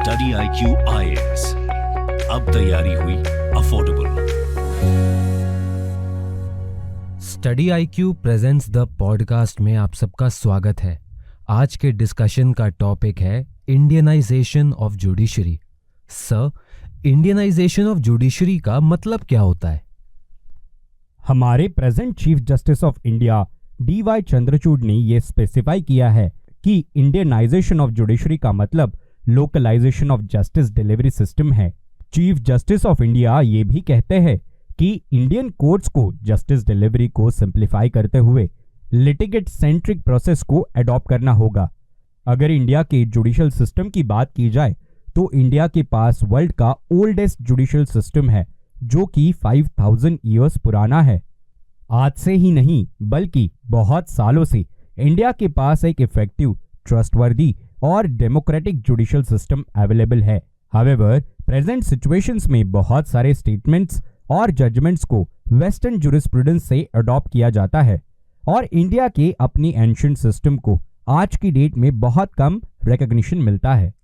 Study IQ IAS, अब तैयारी हुई affordable. Study IQ presents the podcast में आप सबका स्वागत है। आज के डिस्कशन का टॉपिक है Indianisation of judiciary. Sir, Indianisation of judiciary का मतलब क्या होता है? हमारे present chief justice of India DY Chandrachud ने यह स्पेसिफाई किया है कि इंडियनाइजेशन ऑफ जुडिशरी का मतलब localisation of justice delivery system है। चीफ जस्टिस ऑफ इंडिया ये भी कहते हैं कि इंडियन कोर्ट्स को जस्टिस डिलीवरी को सिंप्लीफाई करते हुए लिटिगेट सेंट्रिक प्रोसेस को अडॉप्ट करना होगा। अगर इंडिया के जुडिशियल सिस्टम की बात की जाए तो इंडिया के पास वर्ल्ड का ओल्डेस्ट जुडिशियल सिस्टम है जो कि 5000 ईयर्स पुराना है। आज से ही नहीं बल्कि बहुत सालों से इंडिया के पास एक इफेक्टिव, ट्रस्टवर्दी और डेमोक्रेटिक जुडिशियल सिस्टम अवेलेबल है। हाउएवर, प्रेजेंट सिचुएशंस में बहुत सारे स्टेटमेंट्स और जजमेंट्स को वेस्टर्न ज्यूरिस्प्रूडेंस से अडॉप्ट किया जाता है और इंडिया के अपनी एंशिएंट सिस्टम को आज की डेट में बहुत कम रिकॉग्निशन मिलता है।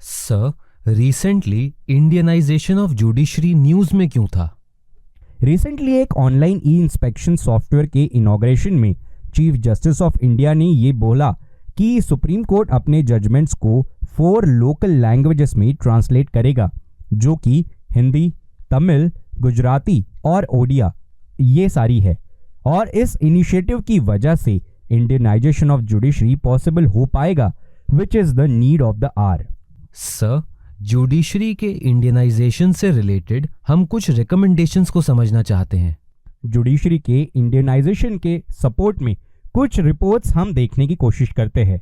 Sir, recently Indianisation of judiciary news में क्यों था? रिसेंटली एक ऑनलाइन ई-इंस्पेक्शन सॉफ्टवेयर के इनॉग्रेशन में चीफ जस्टिस ऑफ इंडिया ने ये बोला कि सुप्रीम कोर्ट अपने जजमेंट्स को 4 लोकल लैंग्वेजेस में ट्रांसलेट करेगा, जो कि हिंदी, तमिल, गुजराती और ओडिया ये सारी है। और इस इनिशिएटिव की वजह से इंडियनाइजेशन ऑफ जुडिशरी पॉसिबल हो पाएगा, which is the need of the hour. Sir, judiciary के इंडियनाइजेशन से रिलेटेड हम कुछ रिकमेंडेशंस को समझना चाहते हैं। जुडिशरी के इंडियनाइजेशन के सपोर्ट में कुछ रिपोर्ट्स हम देखने की कोशिश करते हैं।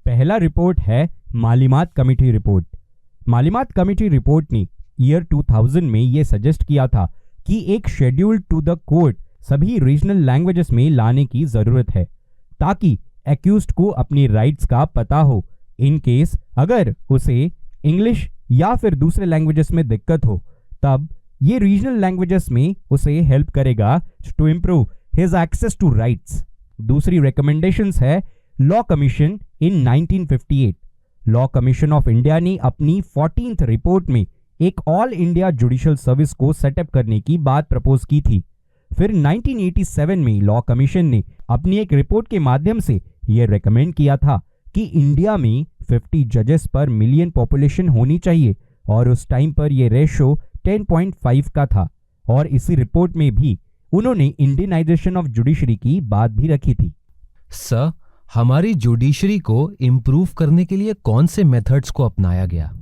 पहला रिपोर्ट है मालिमात कमेटी रिपोर्ट। मालिमात कमेटी रिपोर्ट ने ईयर 2000 में यह सजेस्ट किया था कि एक शेड्यूल टू द कोर्ट सभी रीजनल लैंग्वेजेस में लाने की जरूरत है ताकि एक्यूज्ड को अपनी राइट्स का पता हो। इन केस अगर उसे इंग्लिश या फिर दूसरे लैंग्वेजेस में दिक्कत हो तब ये रीजनल लैंग्वेजेस में उसे हेल्प करेगा to improve his access to rights. दूसरी रिकमेंडेशंस है law commission in 1958। Law commission of India ने अपनी 14th रिपोर्ट में एक ऑल इंडिया जुडिशियल सर्विस को सेटअप करने की बात प्रपोज की थी। फिर 1987 में लॉ कमीशन ने अपनी एक रिपोर्ट के माध्यम से यह रेकमेंड किया था कि इंडिया में 50 जजेस पर मिलियन पॉपुलेशन होनी चाहिए और उस टाइम पर यह रेशो 10.5 का था। और इसी रिपोर्ट में भी उन्होंने इंडियनाइजेशन ऑफ जुडिशरी की बात भी रखी थी। सर, हमारी जुडिशरी को इम्प्रूव करने के लिए कौन से मेथड्स को अपनाया गया?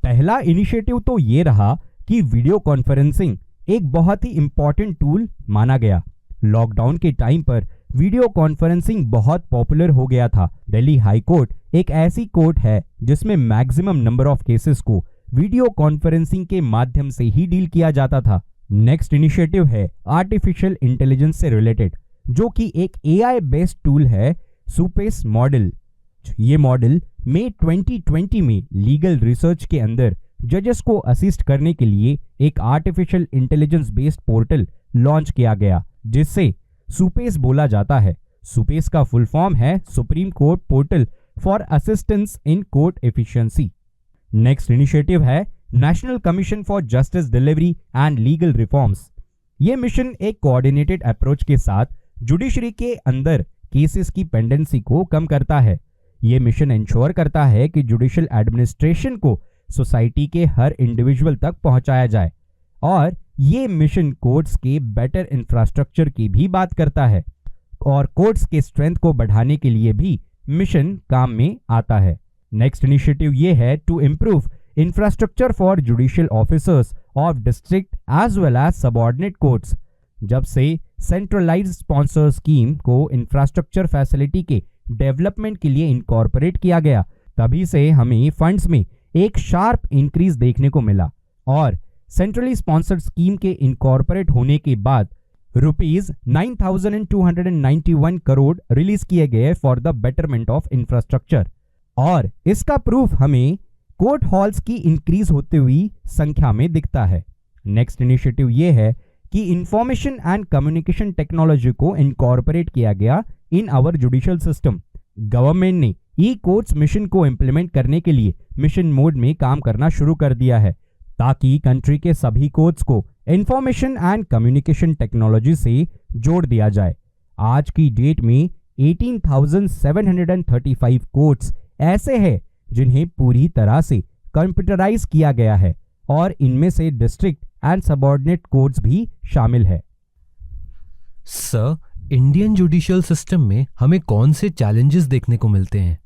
पहला इनिशिएटिव तो ये रहा कि वीडियो कॉन्फ्रेंसिंग एक बहुत ही इंपॉर्टेंट टूल माना गया। लॉकडाउन के टाइम पर वीडियो कॉन्फ्रेंसिंग बहुत पॉपुलर हो गया था। दिल्ली हाई कोर्ट एक ऐसी कोर्ट है जिसमें मैक्सिमम नंबर ऑफ केसेस को वीडियो कॉन्फ्रेंसिंग के माध्यम से ही डील किया जाता था। नेक्स्ट इनिशिएटिव है आर्टिफिशियल इंटेलिजेंस से रिलेटेड, जो कि एक AI बेस्ड टूल है, सुपेस मॉडल। ये मॉडल मई 2020 में लीगल रिसर्च के अंदर जजेस को असिस्ट करने के लिए एक artificial intelligence based portal launch किया गया, जिससे सुपेस बोला जाता है। सुपेस का फुल फॉर्म है supreme court portal for assistance in court efficiency. Next initiative है national commission for justice delivery and legal reforms. ये मिशन एक कोऑर्डिनेटेड अप्रोच के साथ जुडिशरी के अंदर केसेस की पेंडेंसी को कम करता है। ये मिशन इंश्योर करता है कि जुडिशियल एडमिनिस्ट्रेशन को सोसाइटी के हर इंडिविजुअल तक पहुंचाया जाए और ये मिशन कोर्ट्स के बेटर इंफ्रास्ट्रक्चर की भी बात करता है और कोर्ट्स के स्ट्रेंथ को बढ़ाने के लिए भी मिशन काम में आता है। नेक्स्ट इनिशिएटिव ये है to improve infrastructure for judicial officers of district as well as subordinate courts. जब से सेंट्रलाइज्ड स्पॉन्सर स्कीम को इंफ्रास्ट्रक्चर फैसिलिटी के डेवलपमेंट के लिए इनकॉर्पोरेट किया गया, तभी से हमें फंड्स में एक शार्प इंक्रीज देखने को मिला और सेंट्रली स्पॉन्सर्ड स्कीम के इनकॉर्पोरेट होने के बाद ₹9,291 करोड़ रिलीज किए गए for the betterment of infrastructure. और इसका प्रूफ हमें कोर्ट हॉल्स की इंक्रीज होती हुई संख्या में दिखता है। नेक्स्ट इनिशिएटिव ये है कि इंफॉर्मेशन एंड कम्युनिकेशन टेक्नोलॉजी को इनकॉर्पोरेट किया गया in our judicial system. Government ने ई कोर्ट्स मिशन को इंप्लीमेंट करने के लिए मिशन मोड में काम करना शुरू कर दिया है ताकि कंट्री के सभी कोर्ट्स को इंफॉर्मेशन एंड कम्युनिकेशन टेक्नोलॉजी से जोड़ दिया जाए। आज की डेट में 18,735 कोर्ट्स ऐसे हैं जिन्हें पूरी तरह से कंप्यूटराइज किया गया है और इनमें से डिस्ट्रिक्ट एंड सबऑर्डिनेट कोर्ट्स भी शामिल है। सर, इंडियन जुडिशियल सिस्टम में हमें कौन से चैलेंजेस देखने को मिलते हैं?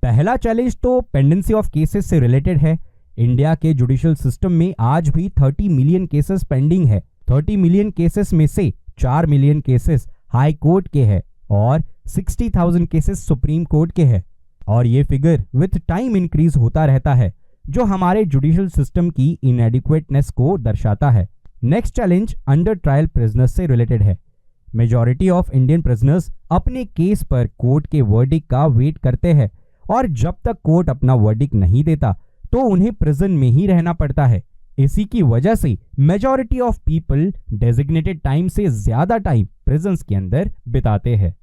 पहला चैलेंज तो पेंडेंसी ऑफ केसेस से रिलेटेड है। इंडिया के जुडिशियल सिस्टम में आज भी 30 मिलियन केसेस पेंडिंग है। 30 मिलियन केसेस में से 4 मिलियन केसेस हाई कोर्ट के हैं और 60,000 केसेस सुप्रीम कोर्ट के हैं और ये फिगर विथ टाइम इंक्रीज होता रहता है, जो हमारे जुडिशियल सिस्टम की इनएडिक्वेटनेस को दर्शाता है। Next challenge under trial prisoners से रिलेटेड है। मेजॉरिटी ऑफ इंडियन प्रिजनर्स अपने केस पर कोर्ट के वर्डिक्ट का वेट करते हैं और जब तक कोर्ट अपना वर्डिक्ट नहीं देता तो उन्हें प्रिजन में ही रहना पड़ता है। इसी की वजह से majority of people designated time से ज्यादा टाइम प्रिजन्स के अंदर बिताते हैं।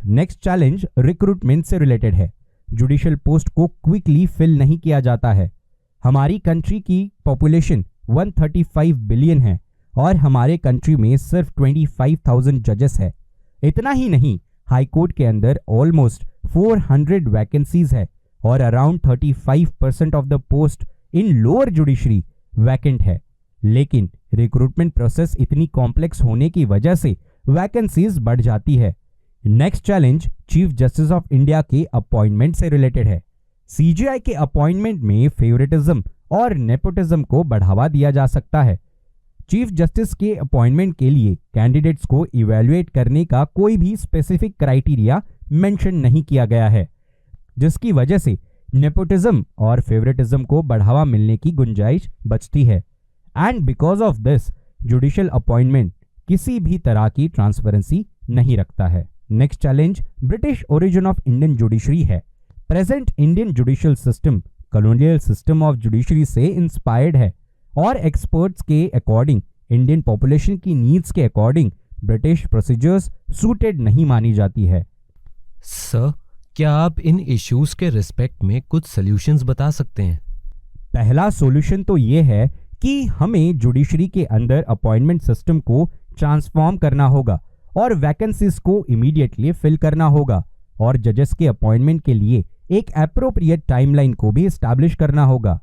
नेक्स्ट चैलेंज रिक्रूटमेंट से रिलेटेड है। जुडिशियल पोस्ट को क्विकली फिल नहीं किया जाता है। हमारी कंट्री की पॉपुलेशन 135 बिलियन है और हमारे कंट्री में सिर्फ 25,000 जजेस है। इतना ही नहीं, हाई कोर्ट के अंदर ऑलमोस्ट 400 वैकेंसीज है और around 35% of the post in lower judiciary vacant है। लेकिन रिक्रूटमेंट प्रोसेस इतनी कॉम्प्लेक्स होने की वजह से वैकेंसीज बढ़ जाती है। Next challenge chief justice of India के अपॉइंटमेंट से रिलेटेड है। सीजेआई के अपॉइंटमेंट में फेवरेटिज्म और नेपोटिज्म को बढ़ावा दिया जा सकता है। चीफ जस्टिस के अपॉइंटमेंट के लिए कैंडिडेट्स को इवैल्यूएट करने का कोई भी स्पेसिफिक क्राइटेरिया मेंशन नहीं किया गया है, जिसकी वजह से नेपोटिज्म और फेवरेटिज्म को बढ़ावा मिलने की गुंजाइश बचती है। And because of this judicial appointment किसी भी तरह की ट्रांसपेरेंसी नहीं रखता है। Next challenge British origin of Indian judiciary है। Present Indian judicial system colonial system of judiciary से इंस्पायर्ड है और एक्सपर्ट्स के अकॉर्डिंग इंडियन पॉपुलेशन की नीड्स के अकॉर्डिंग ब्रिटिश प्रोसीजर्स सूटेड नहीं मानी जाती है। सर, क्या आप इन इश्यूज के रिस्पेक्ट में कुछ सॉल्यूशंस बता सकते हैं? पहला सॉल्यूशन तो ये है कि हमें जुडिशरी के अंदर अपॉइंटमेंट सिस्टम को ट्रांसफॉर्म करना होगा और वैकेंसीज को इमीडिएटली फिल करना होगा और जजेस के अपॉइंटमेंट के लिए एक एप्रोप्रिएट टाइमलाइन को भी एस्टैब्लिश करना होगा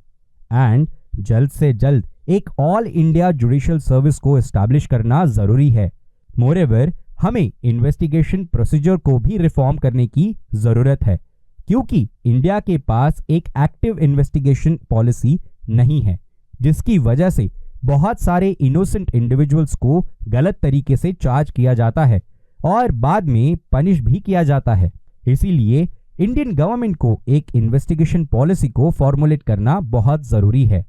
एंड जल्द से जल्द एक ऑल इंडिया जुडिशियल सर्विस को एस्टैब्लिश करना जरूरी है। मोरेवर हमें इन्वेस्टिगेशन प्रोसीजर को भी रिफॉर्म करने की जरूरत है, क्योंकि इंडिया के पास एक एक्टिव इन्वेस्टिगेशन पॉलिसी नहीं है, जिसकी वजह से बहुत सारे इनोसेंट इंडिविजुअल्स को गलत तरीके से चार्ज किया जाता है और बाद में पनिश भी किया जाता है। इसीलिए इंडियन गवर्नमेंट को एक इन्वेस्टिगेशन पॉलिसी को फॉर्मुलेट करना बहुत जरूरी है,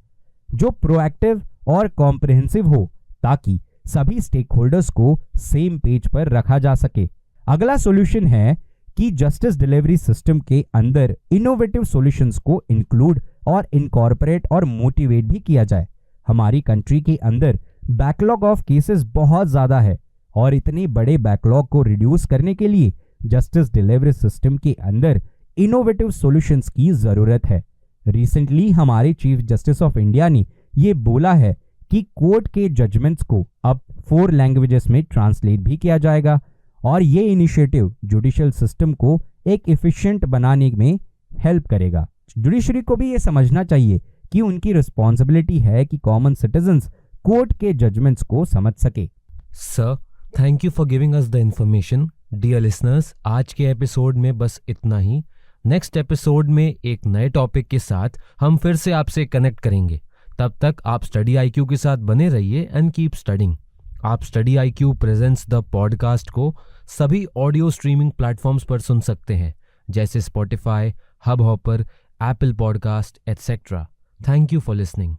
जो प्रोएक्टिव और कॉम्प्रिहेंसिव हो, ताकि सभी स्टेक होल्डर्स को सेम पेज पर रखा जा सके। अगला सॉल्यूशन है कि जस्टिस डिलीवरी सिस्टम के अंदर इनोवेटिव सॉल्यूशंस को इंक्लूड और इनकॉर्पोरेट और मोटिवेट भी किया जाए। हमारी कंट्री के अंदर बैकलॉग ऑफ केसेस बहुत ज्यादा है और इतने बड़े बैकलॉग को रिड्यूस करने के लिए जस्टिस डिलीवरी सिस्टम के अंदर इनोवेटिव सॉल्यूशंस की जरूरत है। रिसेंटली हमारे चीफ जस्टिस ऑफ इंडिया ने ये बोला है कि कोर्ट के जजमेंट्स को अब 4 लैंग्वेजेस में ट्रांसलेट भी किया जाएगा और ये इनिशिएटिव जुडिशियल सिस्टम को एक एफिशिएंट बनाने में हेल्प करेगा। जुडिशरी को भी ये समझना चाहिए कि उनकी रिस्पॉन्सिबिलिटी है कि कॉमन सिटीजन्स कोर्ट के जजमेंट्स को समझ सके। Sir, thank you for giving us the information. Dear listeners, आज के एपिसोड में बस इतना ही। नेक्स्ट एपिसोड में एक नए टॉपिक के साथ हम फिर से आपसे कनेक्ट करेंगे। तब तक आप स्टडी आईक्यू के साथ बने रहिए एंड कीप स्टडिंग। आप study IQ presents the podcast को सभी ऑडियो स्ट्रीमिंग प्लेटफॉर्म्स पर सुन सकते हैं, जैसे Spotify, hub hopper, Apple podcast etcetera. Thank you for listening.